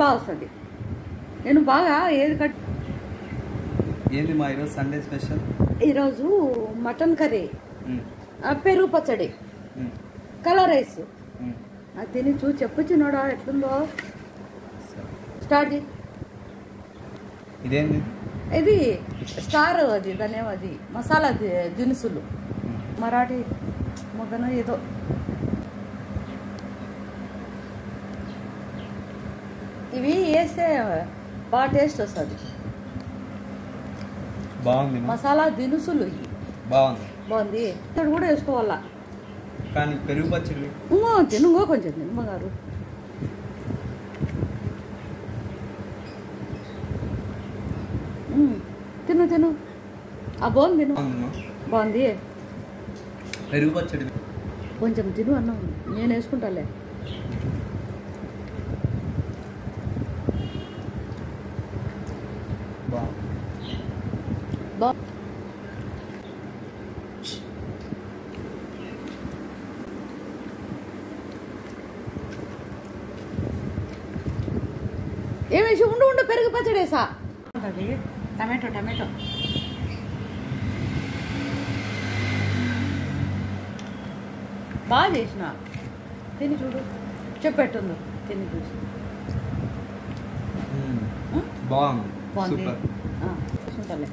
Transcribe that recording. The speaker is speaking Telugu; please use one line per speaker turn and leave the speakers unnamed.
బాగా వస్తుంది. నేను బాగా ఏది కట్.
ఏంది మా ఈరోజు సండే స్పెషల్?
ఈరోజు మటన్ కర్రీ, పెరుగు పచ్చడి, కలర్ రైస్. అది తిని చూసి చెప్పు చిన్నోడా ఎట్లుందో. స్టార్ట్ చేయి.
ఇదేంది?
ఇది స్టార్, అది దాని అది మసాలా దినుసులు, మరాఠీ మొగ్గను ఏదో. ఇవి వేస్తే బాగా టేస్ట్ వస్తుంది.
బాగుంది.
మసాలా దినుసులు ఇవి బాగుంది. ఇక్కడ కూడా వేసుకోవాలా.
కానీ పెరుగు పచ్చడి
తినుగో కొంచెం తినుగారు. తిను తిను. బాగుంది. తిను బాగుంది.
పెరుగు పచ్చడి
కొంచెం తిను అన్నం, నేను వేసుకుంటాలే. ఏమేసి ఉండు పెరుగు పచ్చడి వేసా. టమాటో బాగా చేసిన. తిని చూడు, చెప్పెట్టుందో తిని చూసి.
బాగుంది.
బాగుంది. చూసుకుంటాలే.